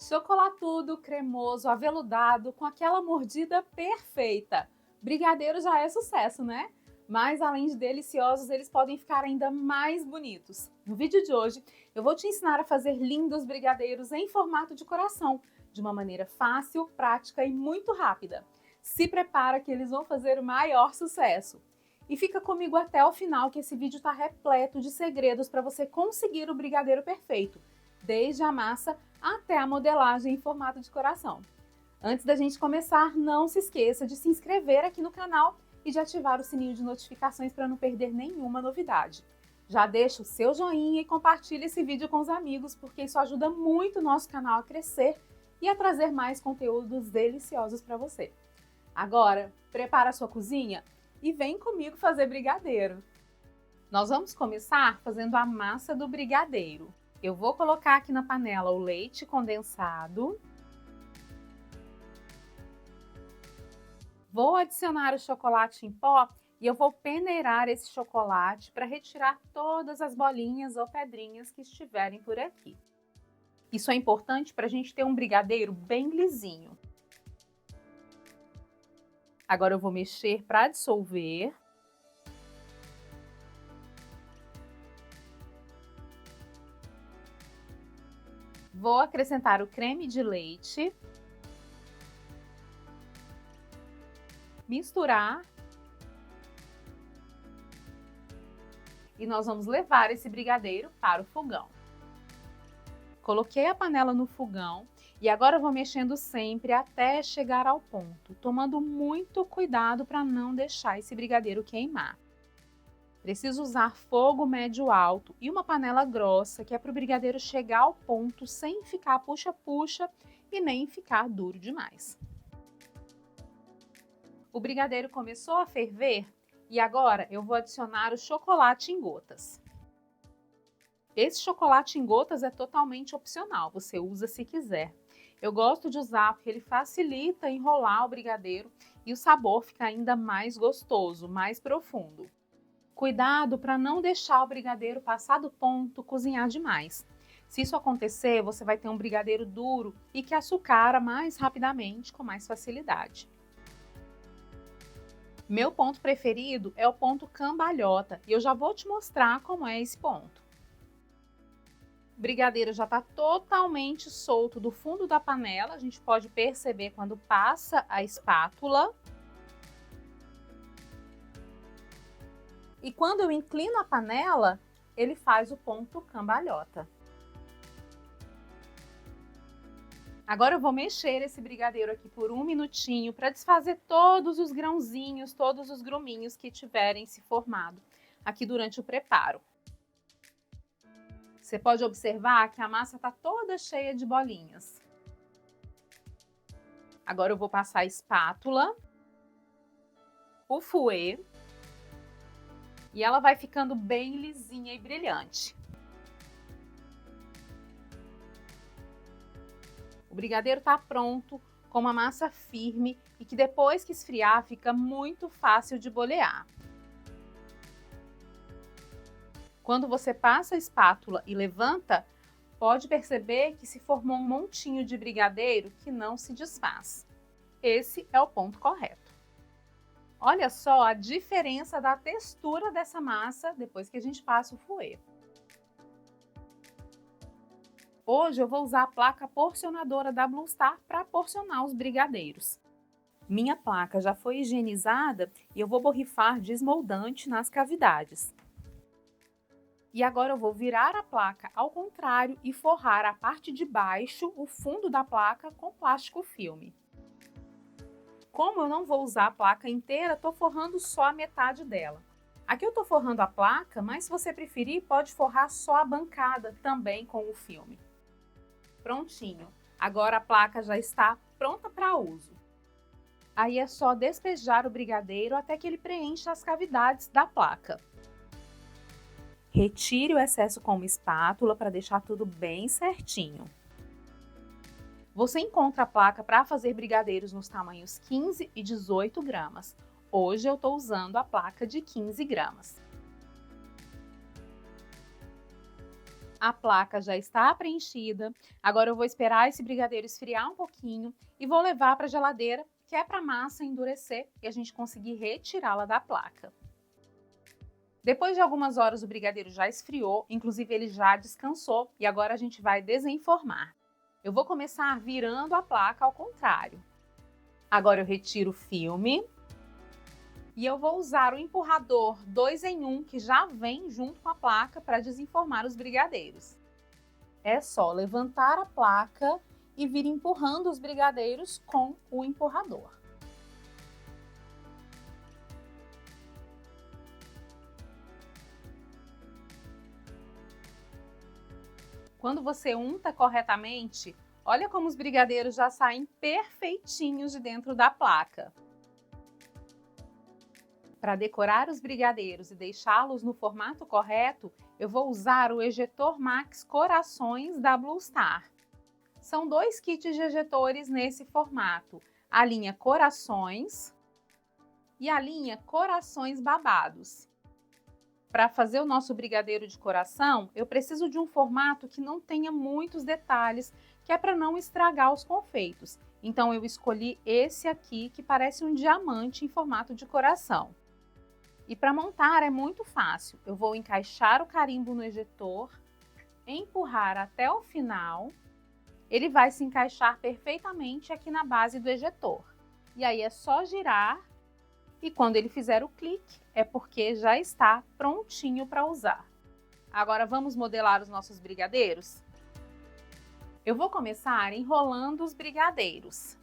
Chocolatudo, cremoso, aveludado, com aquela mordida perfeita. Brigadeiro já é sucesso, né? Mas além de deliciosos, eles podem ficar ainda mais bonitos. No vídeo de hoje, eu vou te ensinar a fazer lindos brigadeiros em formato de coração, de uma maneira fácil, prática e muito rápida. Se prepara que eles vão fazer o maior sucesso. E fica comigo até o final, que esse vídeo está repleto de segredos para você conseguir o brigadeiro perfeito, desde a massa até a modelagem em formato de coração. Antes da gente começar, não se esqueça de se inscrever aqui no canal e de ativar o sininho de notificações para não perder nenhuma novidade. Já deixa o seu joinha e compartilha esse vídeo com os amigos, porque isso ajuda muito o nosso canal a crescer e a trazer mais conteúdos deliciosos para você. Agora, prepara a sua cozinha e vem comigo fazer brigadeiro. Nós vamos começar fazendo a massa do brigadeiro. Eu vou colocar aqui na panela o leite condensado. Vou adicionar o chocolate em pó e eu vou peneirar esse chocolate para retirar todas as bolinhas ou pedrinhas que estiverem por aqui. Isso é importante para a gente ter um brigadeiro bem lisinho. Agora eu vou mexer para dissolver. Vou acrescentar o creme de leite. Misturar. E nós vamos levar esse brigadeiro para o fogão. Coloquei a panela no fogão e agora eu vou mexendo sempre até chegar ao ponto, tomando muito cuidado para não deixar esse brigadeiro queimar. Preciso usar fogo médio alto e uma panela grossa, que é para o brigadeiro chegar ao ponto sem ficar puxa-puxa e nem ficar duro demais. O brigadeiro começou a ferver e agora eu vou adicionar o chocolate em gotas. Esse chocolate em gotas é totalmente opcional, você usa se quiser. Eu gosto de usar porque ele facilita enrolar o brigadeiro e o sabor fica ainda mais gostoso, mais profundo. Cuidado para não deixar o brigadeiro passar do ponto, cozinhar demais. Se isso acontecer, você vai ter um brigadeiro duro e que açucara mais rapidamente, com mais facilidade. Meu ponto preferido é o ponto cambalhota e eu já vou te mostrar como é esse ponto. O brigadeiro já está totalmente solto do fundo da panela, a gente pode perceber quando passa a espátula. E quando eu inclino a panela, ele faz o ponto cambalhota. Agora eu vou mexer esse brigadeiro aqui por um minutinho para desfazer todos os grãozinhos, todos os gruminhos que tiverem se formado aqui durante o preparo. Você pode observar que a massa está toda cheia de bolinhas. Agora eu vou passar a espátula, o fouet, e ela vai ficando bem lisinha e brilhante. O brigadeiro está pronto, com uma massa firme e que depois que esfriar fica muito fácil de bolear. Quando você passa a espátula e levanta, pode perceber que se formou um montinho de brigadeiro que não se desfaz. Esse é o ponto correto. Olha só a diferença da textura dessa massa depois que a gente passa o fouet. Hoje eu vou usar a placa porcionadora da Blue Star para porcionar os brigadeiros. Minha placa já foi higienizada e eu vou borrifar desmoldante nas cavidades. E agora eu vou virar a placa ao contrário e forrar a parte de baixo, o fundo da placa, com plástico filme. Como eu não vou usar a placa inteira, estou forrando só a metade dela. Aqui eu estou forrando a placa, mas se você preferir, pode forrar só a bancada também com o filme. Prontinho. Agora a placa já está pronta para uso. Aí é só despejar o brigadeiro até que ele preencha as cavidades da placa. Retire o excesso com uma espátula para deixar tudo bem certinho. Você encontra a placa para fazer brigadeiros nos tamanhos 15 e 18 gramas. Hoje eu estou usando a placa de 15 gramas. A placa já está preenchida. Agora eu vou esperar esse brigadeiro esfriar um pouquinho e vou levar para a geladeira, que é para a massa endurecer e a gente conseguir retirá-la da placa. Depois de algumas horas o brigadeiro já esfriou, inclusive ele já descansou e agora a gente vai desenformar. Eu vou começar virando a placa ao contrário. Agora eu retiro o filme e eu vou usar o empurrador 2 em 1 que já vem junto com a placa para desenformar os brigadeiros. É só levantar a placa e vir empurrando os brigadeiros com o empurrador. Quando você unta corretamente, olha como os brigadeiros já saem perfeitinhos de dentro da placa. Para decorar os brigadeiros e deixá-los no formato correto, eu vou usar o Ejetor Max Corações da Blue Star. São 2 kits de ejetores nesse formato, a linha Corações e a linha Corações Babados. Para fazer o nosso brigadeiro de coração, eu preciso de um formato que não tenha muitos detalhes, que é para não estragar os confeitos. Então eu escolhi esse aqui, que parece um diamante em formato de coração. E para montar é muito fácil. Eu vou encaixar o carimbo no ejetor, empurrar até o final. Ele vai se encaixar perfeitamente aqui na base do ejetor. E aí é só girar. E quando ele fizer o clique, é porque já está prontinho para usar. Agora vamos modelar os nossos brigadeiros? Eu vou começar enrolando os brigadeiros.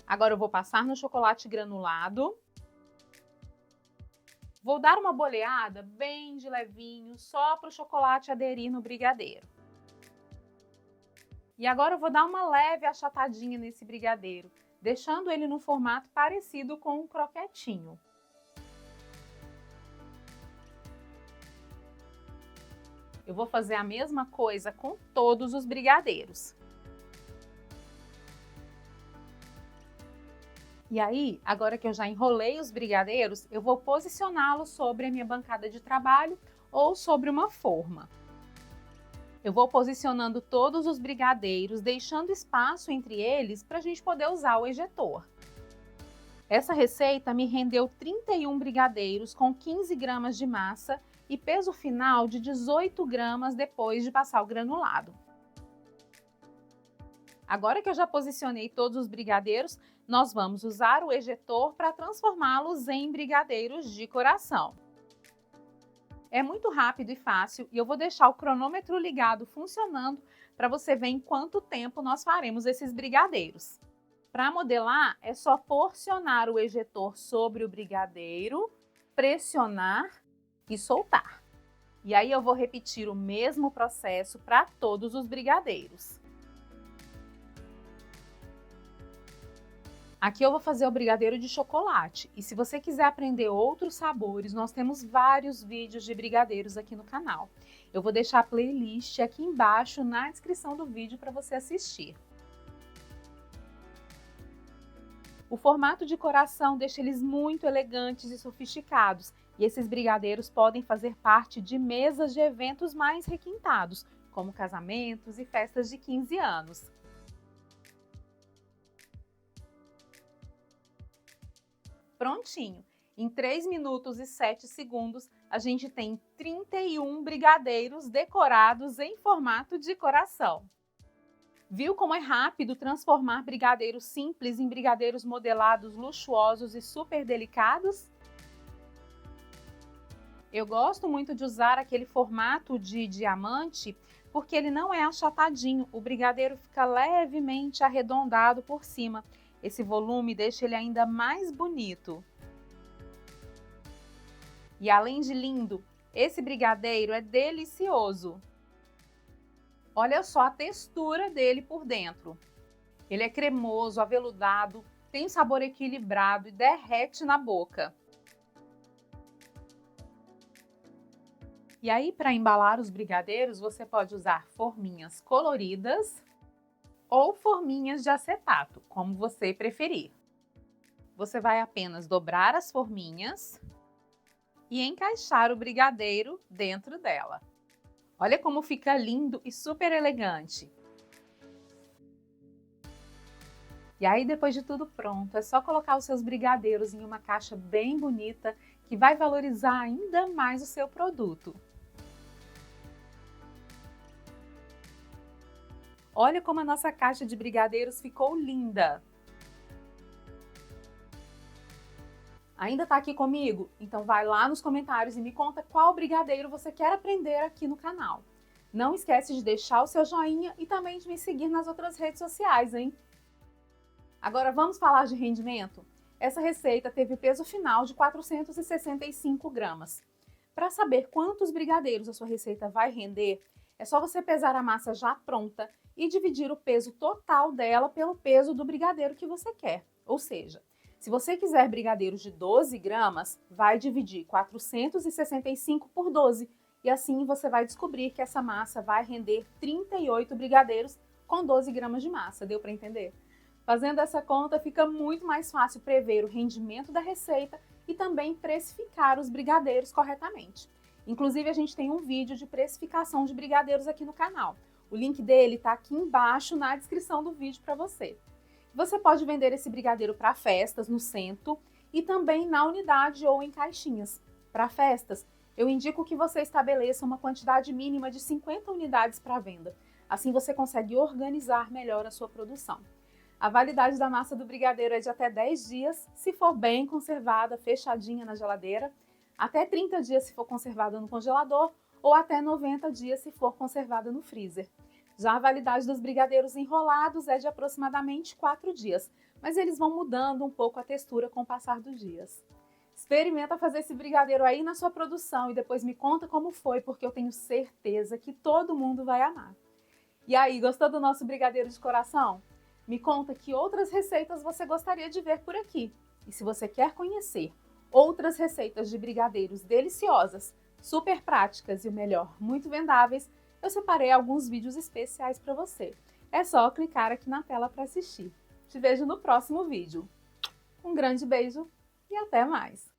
Agora eu vou passar no chocolate granulado. Vou dar uma boleada bem de levinho, só para o chocolate aderir no brigadeiro. E agora eu vou dar uma leve achatadinha nesse brigadeiro, deixando ele no formato parecido com um croquetinho. Eu vou fazer a mesma coisa com todos os brigadeiros. E aí, agora que eu já enrolei os brigadeiros, eu vou posicioná-los sobre a minha bancada de trabalho ou sobre uma forma. Eu vou posicionando todos os brigadeiros, deixando espaço entre eles para a gente poder usar o ejetor. Essa receita me rendeu 31 brigadeiros com 15 gramas de massa e peso final de 18 gramas depois de passar o granulado. Agora que eu já posicionei todos os brigadeiros, nós vamos usar o ejetor para transformá-los em brigadeiros de coração. É muito rápido e fácil e eu vou deixar o cronômetro ligado funcionando para você ver em quanto tempo nós faremos esses brigadeiros. Para modelar, é só porcionar o ejetor sobre o brigadeiro, pressionar e soltar. E aí eu vou repetir o mesmo processo para todos os brigadeiros. Aqui eu vou fazer o brigadeiro de chocolate e se você quiser aprender outros sabores, nós temos vários vídeos de brigadeiros aqui no canal. Eu vou deixar a playlist aqui embaixo na descrição do vídeo para você assistir. O formato de coração deixa eles muito elegantes e sofisticados e esses brigadeiros podem fazer parte de mesas de eventos mais requintados, como casamentos e festas de 15 anos. Prontinho! Em 3 minutos e 7 segundos, a gente tem 31 brigadeiros decorados em formato de coração. Viu como é rápido transformar brigadeiros simples em brigadeiros modelados luxuosos e super delicados? Eu gosto muito de usar aquele formato de diamante porque ele não é achatadinho, o brigadeiro fica levemente arredondado por cima. Esse volume deixa ele ainda mais bonito. E além de lindo, esse brigadeiro é delicioso. Olha só a textura dele por dentro. Ele é cremoso, aveludado, tem sabor equilibrado e derrete na boca. E aí, para embalar os brigadeiros, você pode usar forminhas coloridas ou forminhas de acetato, como você preferir. Você vai apenas dobrar as forminhas e encaixar o brigadeiro dentro dela. Olha como fica lindo e super elegante. E aí, depois de tudo pronto, é só colocar os seus brigadeiros em uma caixa bem bonita que vai valorizar ainda mais o seu produto. Olha como a nossa caixa de brigadeiros ficou linda! Ainda tá aqui comigo? Então vai lá nos comentários e me conta qual brigadeiro você quer aprender aqui no canal. Não esquece de deixar o seu joinha e também de me seguir nas outras redes sociais, hein? Agora vamos falar de rendimento? Essa receita teve o peso final de 465 gramas. Para saber quantos brigadeiros a sua receita vai render, é só você pesar a massa já pronta e dividir o peso total dela pelo peso do brigadeiro que você quer. Ou seja, se você quiser brigadeiros de 12 gramas, vai dividir 465 por 12 e assim você vai descobrir que essa massa vai render 38 brigadeiros com 12 gramas de massa. Deu para entender? Fazendo essa conta, fica muito mais fácil prever o rendimento da receita e também precificar os brigadeiros corretamente. Inclusive, a gente tem um vídeo de precificação de brigadeiros aqui no canal. O link dele está aqui embaixo na descrição do vídeo para você. Você pode vender esse brigadeiro para festas, no centro e também na unidade ou em caixinhas. Para festas, eu indico que você estabeleça uma quantidade mínima de 50 unidades para venda. Assim você consegue organizar melhor a sua produção. A validade da massa do brigadeiro é de até 10 dias, se for bem conservada, fechadinha na geladeira, até 30 dias se for conservada no congelador ou até 90 dias se for conservada no freezer. Já a validade dos brigadeiros enrolados é de aproximadamente 4 dias, mas eles vão mudando um pouco a textura com o passar dos dias. Experimenta fazer esse brigadeiro aí na sua produção e depois me conta como foi, porque eu tenho certeza que todo mundo vai amar. E aí, gostou do nosso brigadeiro de coração? Me conta que outras receitas você gostaria de ver por aqui. E se você quer conhecer outras receitas de brigadeiros deliciosas, super práticas e o melhor, muito vendáveis, eu separei alguns vídeos especiais para você. É só clicar aqui na tela para assistir. Te vejo no próximo vídeo. Um grande beijo e até mais!